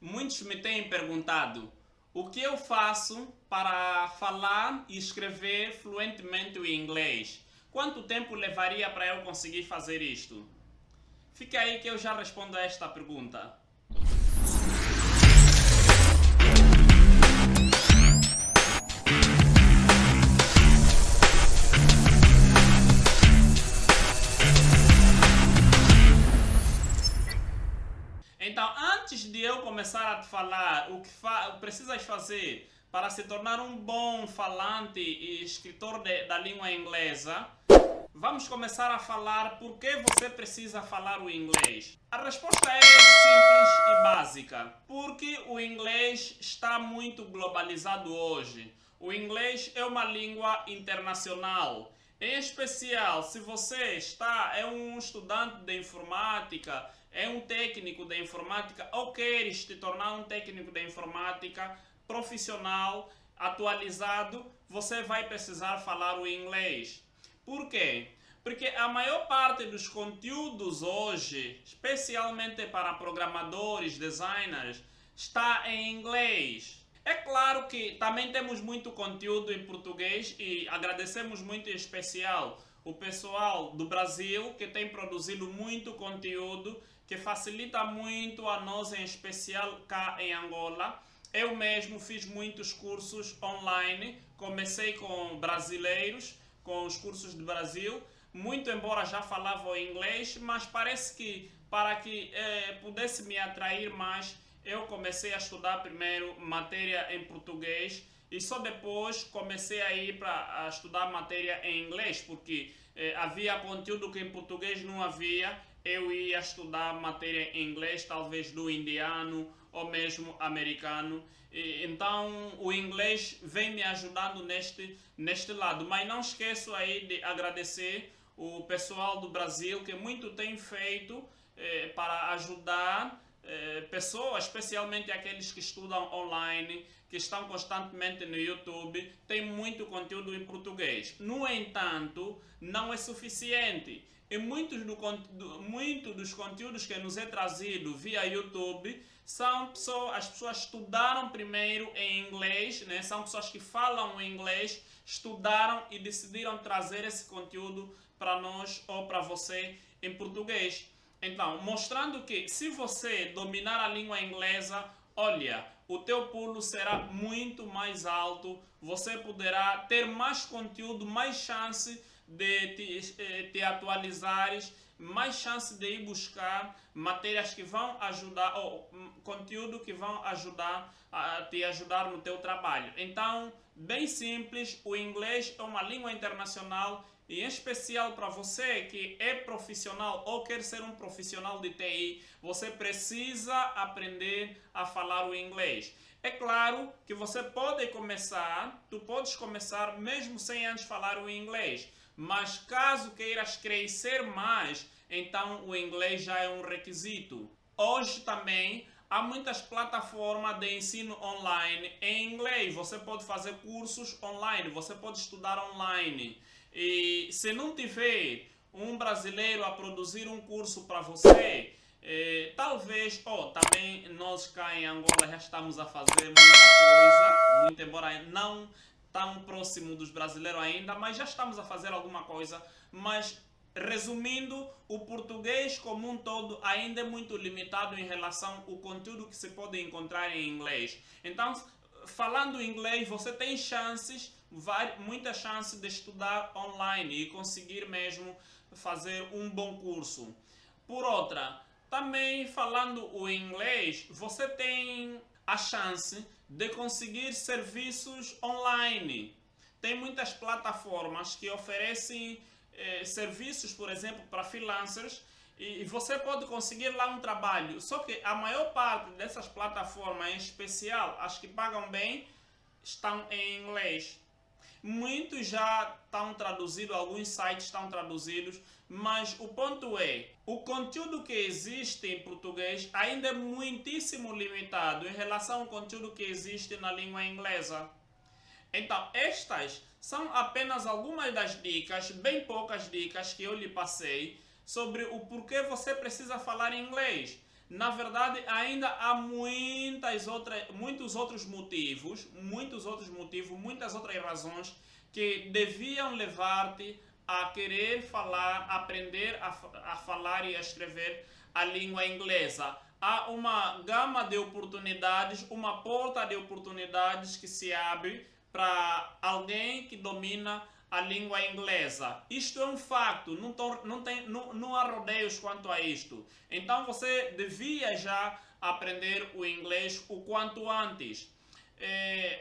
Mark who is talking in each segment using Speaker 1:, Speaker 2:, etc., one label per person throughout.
Speaker 1: Muitos me têm perguntado o que eu faço para falar e escrever fluentemente o inglês. Quanto tempo levaria para eu conseguir fazer isto? Fica aí que eu já respondo a esta pergunta. Então, antes de eu começar a te falar o que precisas fazer para se tornar um bom falante e escritor da língua inglesa, vamos começar a falar por que você precisa falar o inglês. A resposta é simples e básica. Porque o inglês está muito globalizado hoje. O inglês é uma língua internacional. Em especial, se você é um estudante de informática, é um técnico de informática ou queres te tornar um técnico de informática profissional, atualizado, você vai precisar falar o inglês. Por quê? Porque a maior parte dos conteúdos hoje, especialmente para programadores, designers, está em inglês. É claro que também temos muito conteúdo em português e agradecemos muito em especial o pessoal do Brasil que tem produzido muito conteúdo que facilita muito a nós, em especial cá em Angola. Eu mesmo fiz muitos cursos online, comecei com brasileiros, com os cursos do Brasil, muito embora já falava o inglês, mas parece que para que pudesse me atrair mais, eu comecei a estudar primeiro matéria em português e só depois comecei a ir para estudar matéria em inglês, porque havia conteúdo que em português não havia. Eu ia estudar matéria em inglês, talvez do indiano ou mesmo americano. Então o inglês vem me ajudando neste lado. Mas não esqueço aí de agradecer o pessoal do Brasil que muito tem feito para ajudar pessoas, especialmente aqueles que estudam online, que estão constantemente no YouTube. Tem muito conteúdo em português. No entanto, não é suficiente. E muitos dos conteúdos que nos é trazido via YouTube são as pessoas estudaram primeiro em inglês, né? São pessoas que falam inglês, estudaram e decidiram trazer esse conteúdo para nós ou para você em português. Então, mostrando que se você dominar a língua inglesa, olha, o teu pulo será muito mais alto, você poderá ter mais conteúdo, mais chance de te atualizares, mais chance de ir buscar matérias que vão ajudar, ou conteúdo que vão ajudar a te ajudar no teu trabalho. Então, bem simples, o inglês é uma língua internacional e em especial para você que é profissional ou quer ser um profissional de TI, você precisa aprender a falar o inglês. É claro que você pode começar, tu podes começar mesmo sem antes falar o inglês, mas caso queiras crescer mais, então o inglês já é um requisito. Hoje também há muitas plataformas de ensino online em inglês. Você pode fazer cursos online, você pode estudar online. E se não tiver um brasileiro a produzir um curso para você, talvez, também nós cá em Angola já estamos a fazer muita coisa, muito embora não tão próximo dos brasileiros ainda, mas já estamos a fazer alguma coisa. Mas resumindo, o português como um todo ainda é muito limitado em relação ao conteúdo que se pode encontrar em inglês. Então, falando inglês, você tem muitas chances de estudar online e conseguir mesmo fazer um bom curso. Por outra, também falando o inglês, você tem a chance de conseguir serviços online. Tem muitas plataformas que oferecem serviços, por exemplo, para freelancers, e você pode conseguir lá um trabalho. Só que a maior parte dessas plataformas, em especial as que pagam bem, estão em inglês. Muitos já estão traduzidos, alguns sites estão traduzidos, mas o ponto é, o conteúdo que existe em português ainda é muitíssimo limitado em relação ao conteúdo que existe na língua inglesa. Então, estas são apenas algumas das dicas, bem poucas dicas que eu lhe passei sobre o porquê você precisa falar inglês. na verdade ainda há muitos outros motivos, muitas outras razões que deviam levar-te a querer falar, aprender a falar e a escrever a língua inglesa. Há uma gama de oportunidades, uma porta de oportunidades que se abre para alguém que domina a língua inglesa. Isto é um facto, não há rodeios quanto a isto. Então você devia já aprender o inglês o quanto antes.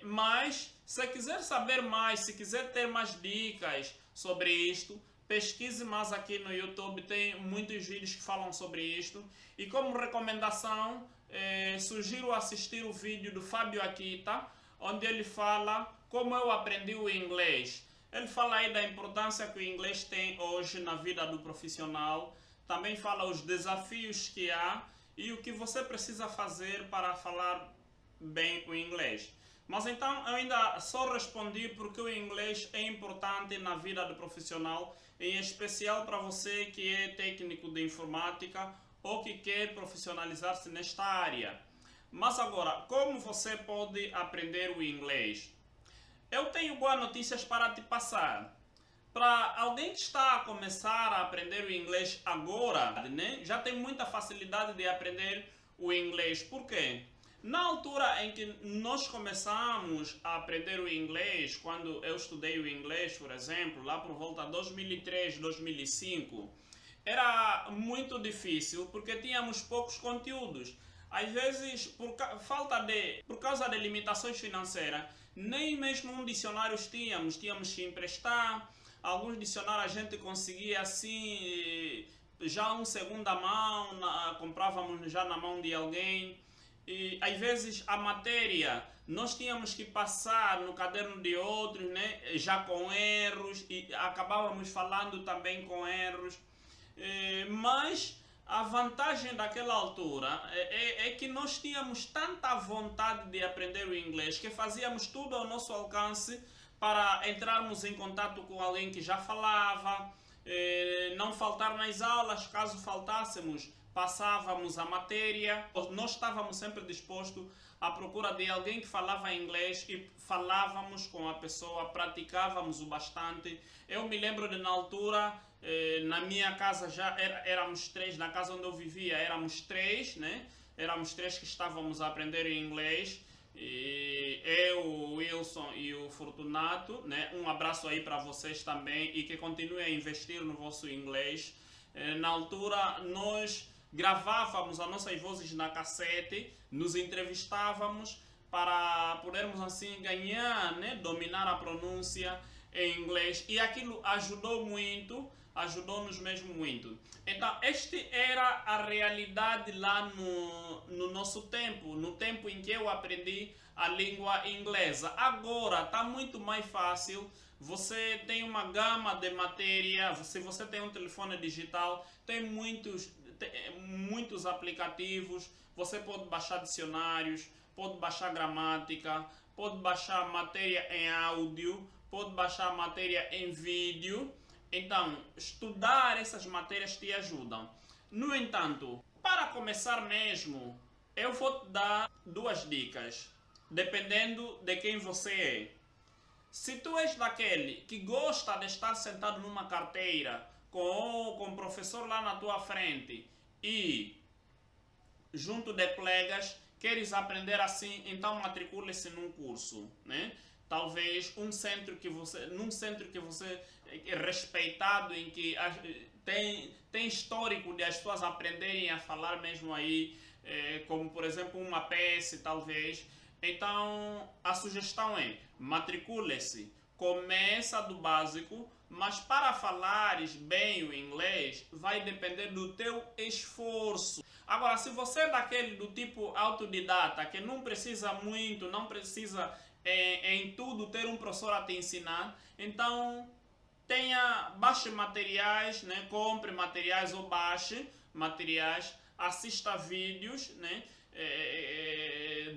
Speaker 1: Mas se quiser saber mais, se quiser ter mais dicas sobre isto, pesquise mais aqui no YouTube, tem muitos vídeos que falam sobre isto. E como recomendação, sugiro assistir o vídeo do Fábio Akita, onde ele fala como eu aprendi o inglês. Ele fala aí da importância que o inglês tem hoje na vida do profissional. Também fala os desafios que há e o que você precisa fazer para falar bem o inglês. Mas então eu ainda só respondi porque o inglês é importante na vida do profissional, em especial para você que é técnico de informática ou que quer profissionalizar-se nesta área. Mas agora, como você pode aprender o inglês? Eu tenho boas notícias para te passar. Para alguém que está a começar a aprender o inglês agora, né, já tem muita facilidade de aprender o inglês. Por quê? Na altura em que nós começamos a aprender o inglês, quando eu estudei o inglês, por exemplo, lá por volta de 2003, 2005, era muito difícil porque tínhamos poucos conteúdos. Às vezes, por causa de limitações financeiras, nem mesmo um dicionário tínhamos que emprestar. Alguns dicionários a gente conseguia assim, já um segunda mão, comprávamos já na mão de alguém. E às vezes a matéria nós tínhamos que passar no caderno de outros, né, já com erros, e acabávamos falando também com erros. Mas a vantagem daquela altura é que nós tínhamos tanta vontade de aprender o inglês que fazíamos tudo ao nosso alcance para entrarmos em contato com alguém que já falava, não faltar nas aulas. Caso faltássemos, passávamos a matéria. Nós estávamos sempre dispostos à procura de alguém que falava inglês e falávamos com a pessoa, praticávamos o bastante. Eu me lembro de na altura, na minha casa já éramos três, na casa onde eu vivia éramos três, né? Éramos três que estávamos a aprender inglês. E eu, o Wilson e o Fortunato, né? Um abraço aí para vocês também e que continuem a investir no vosso inglês. Na altura nós gravávamos as nossas vozes na cassete, nos entrevistávamos para podermos assim ganhar, né, dominar a pronúncia em inglês, e aquilo ajudou-nos mesmo muito. Então, este era a realidade lá no nosso tempo, no tempo em que eu aprendi a língua inglesa. Agora está muito mais fácil. Você tem uma gama de matéria, se você tem um telefone digital, tem muitos aplicativos. Você pode baixar dicionários, pode baixar gramática, pode baixar matéria em áudio, pode baixar matéria em vídeo. Então, estudar essas matérias te ajudam. No entanto, para começar mesmo, eu vou te dar duas dicas, dependendo de quem você é. Se tu és daquele que gosta de estar sentado numa carteira com o professor lá na tua frente e junto de colegas, queres aprender assim, então matricule-se num curso, né? Talvez num centro que você é respeitado, em que tem histórico de as pessoas aprenderem a falar mesmo aí, como por exemplo uma PS talvez. Então a sugestão é: matricule-se, começa do básico, mas para falares bem o inglês vai depender do teu esforço. Agora, se você é daquele do tipo autodidata, que não precisa muito, não precisa em tudo ter um professor a te ensinar, então baixe materiais, né? Compre materiais ou baixe materiais, assista vídeos, né,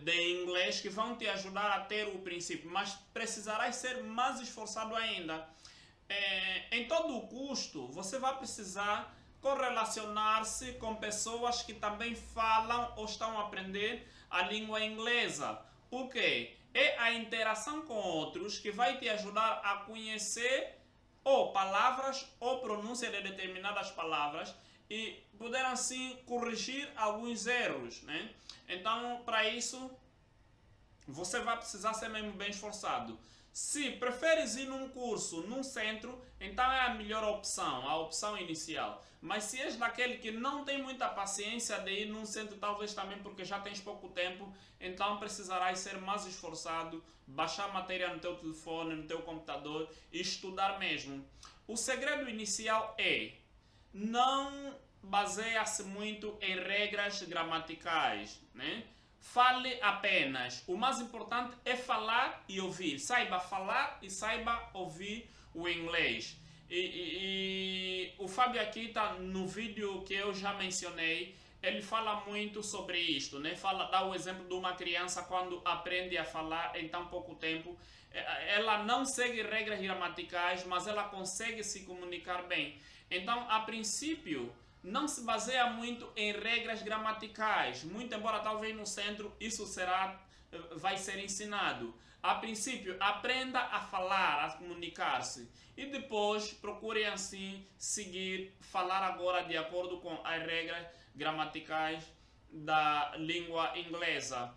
Speaker 1: de inglês que vão te ajudar a ter o princípio, mas precisarás ser mais esforçado ainda. Em todo o custo, você vai precisar correlacionar-se com pessoas que também falam ou estão a aprender a língua inglesa. Por quê? É a interação com outros que vai te ajudar a conhecer ou palavras ou pronúncia de determinadas palavras e poder assim corrigir alguns erros, né? Então, para isso, você vai precisar ser mesmo bem esforçado. Se preferes ir num curso, num centro, então é a melhor opção, a opção inicial. Mas se és daquele que não tem muita paciência de ir num centro, talvez também porque já tens pouco tempo, então precisarás ser mais esforçado, baixar matéria no teu telefone, no teu computador e estudar mesmo. O segredo inicial é não baseia-se muito em regras gramaticais, né? Fale apenas. O mais importante é falar e ouvir. Saiba falar e saiba ouvir o inglês. E o Fábio aqui tá no vídeo que eu já mencionei. Ele fala muito sobre isto, né? Dá o exemplo de uma criança quando aprende a falar em tão pouco tempo. Ela não segue regras gramaticais, mas ela consegue se comunicar bem. Então, a princípio, não se baseia muito em regras gramaticais, muito embora talvez no centro isso vai ser ensinado. A princípio, aprenda a falar, a comunicar-se e depois procure assim seguir, falar agora de acordo com as regras gramaticais da língua inglesa.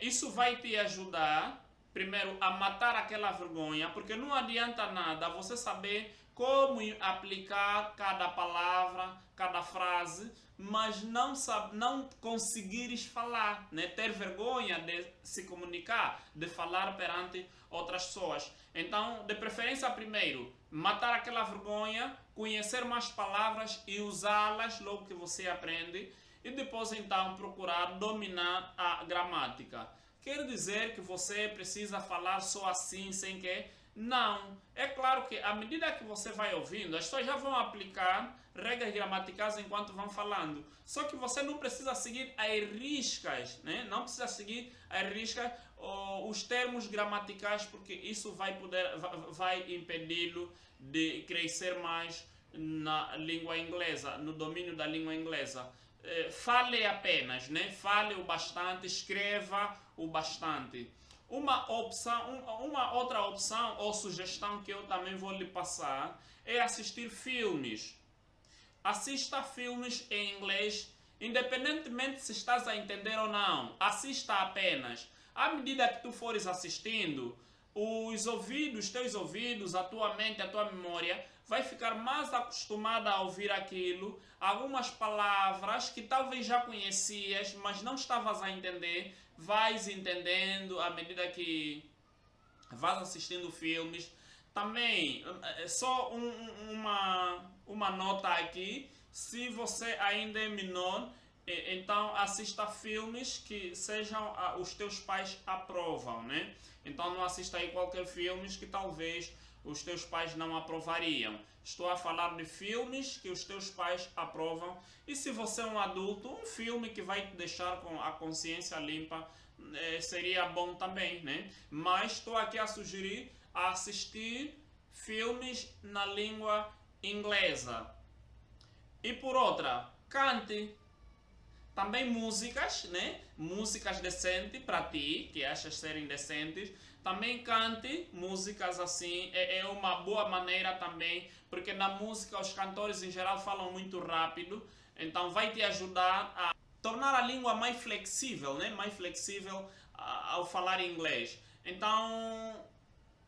Speaker 1: Isso vai te ajudar, primeiro, a matar aquela vergonha, porque não adianta nada você saber como aplicar cada palavra, cada frase, mas não conseguires falar, né? Ter vergonha de se comunicar, de falar perante outras pessoas. Então, de preferência, primeiro, matar aquela vergonha, conhecer mais palavras e usá-las logo que você aprende, e depois, então, procurar dominar a gramática. Quer dizer que você precisa falar só assim, sem que... Não. É claro que à medida que você vai ouvindo, as pessoas já vão aplicar regras gramaticais enquanto vão falando. Só que você não precisa seguir as riscas, né? Não precisa seguir as riscas ou os termos gramaticais, porque isso vai impedi-lo de crescer mais na língua inglesa, no domínio da língua inglesa. Fale apenas, né? Fale o bastante, escreva o bastante. Uma outra opção ou sugestão que eu também vou lhe passar é assistir filmes. Assista filmes em inglês, independentemente se estás a entender ou não. Assista apenas. À medida que tu fores assistindo, teus ouvidos, a tua mente, a tua memória vai ficar mais acostumada a ouvir aquilo. Algumas palavras que talvez já conhecias, mas não estavas a entender, vais entendendo à medida que vais assistindo filmes. Também, só uma nota aqui, se você ainda é menor, então assista filmes que sejam os teus pais aprovam, né? Então não assista aí qualquer filme que talvez os teus pais não aprovariam. Estou a falar de filmes que os teus pais aprovam. E se você é um adulto, um filme que vai te deixar com a consciência limpa seria bom também, né? Mas estou aqui a sugerir a assistir filmes na língua inglesa. E por outra, cante. Também músicas, né? Músicas decentes para ti, que achas serem decentes. Também cante músicas assim, é uma boa maneira também, porque na música os cantores em geral falam muito rápido, então vai te ajudar a tornar a língua mais flexível, né? Mais flexível ao falar inglês. Então,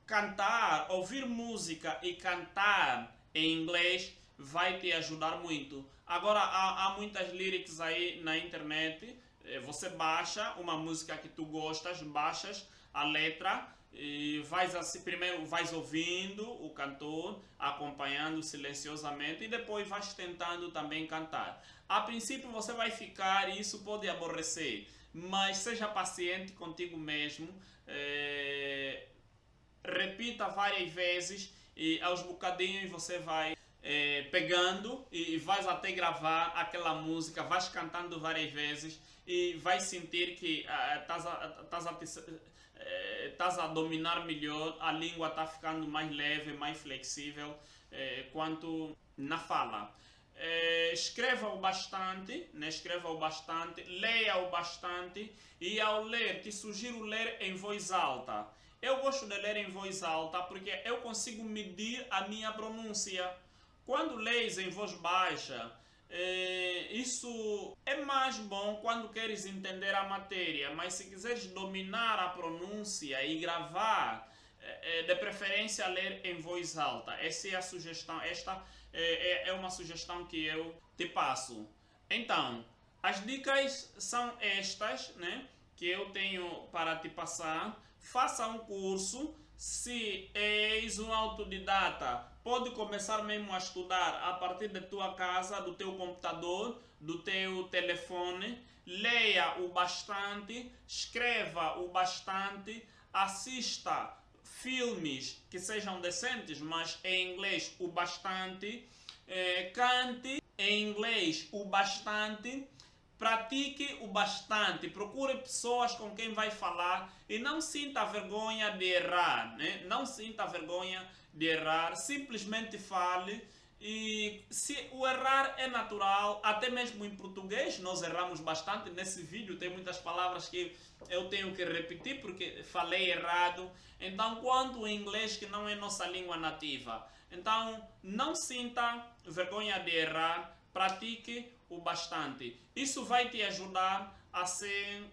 Speaker 1: cantar, ouvir música e cantar em inglês vai te ajudar muito. Agora, há muitas lyrics aí na internet. Você baixa uma música que tu gostas, baixas a letra e primeiro vais ouvindo o cantor, acompanhando silenciosamente e depois vais tentando também cantar. A princípio você vai ficar e isso pode aborrecer, mas seja paciente contigo mesmo. Repita várias vezes e aos bocadinhos você vai pegando e vais até gravar aquela música, vais cantando várias vezes e vais sentir que estás a dominar melhor, a língua está ficando mais leve, mais flexível quanto na fala. escreva-o bastante, né? Escreva-o bastante, leia-o bastante e ao ler, te sugiro ler em voz alta. Eu gosto de ler em voz alta porque eu consigo medir a minha pronúncia. Quando leis em voz baixa, isso é mais bom quando queres entender a matéria, mas se quiseres dominar a pronúncia e gravar, de preferência ler em voz alta. Essa é a sugestão, esta é uma sugestão que eu te passo. Então, as dicas são estas, né, que eu tenho para te passar. Faça um curso. Se és um autodidata, pode começar mesmo a estudar a partir da tua casa, do teu computador, do teu telefone. Leia o bastante, escreva o bastante, assista filmes que sejam decentes, mas em inglês o bastante, cante em inglês o bastante, pratique o bastante, procure pessoas com quem vai falar e não sinta vergonha de errar, né? Não sinta vergonha de errar, simplesmente fale. E se o errar é natural, até mesmo em português nós erramos bastante. Nesse vídeo tem muitas palavras que eu tenho que repetir porque falei errado. Então, quanto em inglês, que não é nossa língua nativa. Então, não sinta vergonha de errar, pratique o bastante. Isso vai te ajudar a ser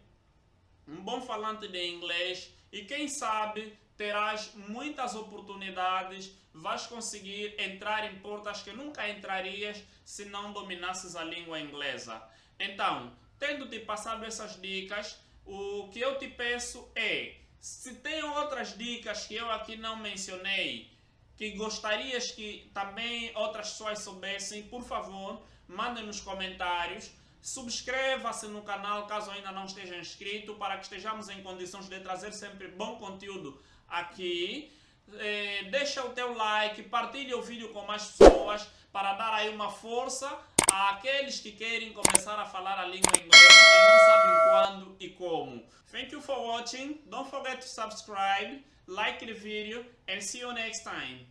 Speaker 1: um bom falante de inglês e quem sabe terás muitas oportunidades, vais conseguir entrar em portas que nunca entrarias se não dominasses a língua inglesa. Então, tendo-te passado essas dicas, o que eu te peço é, se tem outras dicas que eu aqui não mencionei, que gostarias que também outras pessoas soubessem, por favor, mandem nos comentários. Subscreva-se no canal caso ainda não esteja inscrito, para que estejamos em condições de trazer sempre bom conteúdo aqui. Deixa o teu like, partilhe o vídeo com mais pessoas para dar aí uma força àqueles que querem começar a falar a língua inglesa, mas não sabem quando e como. Thank you for watching. Don't forget to subscribe, like the video and see you next time.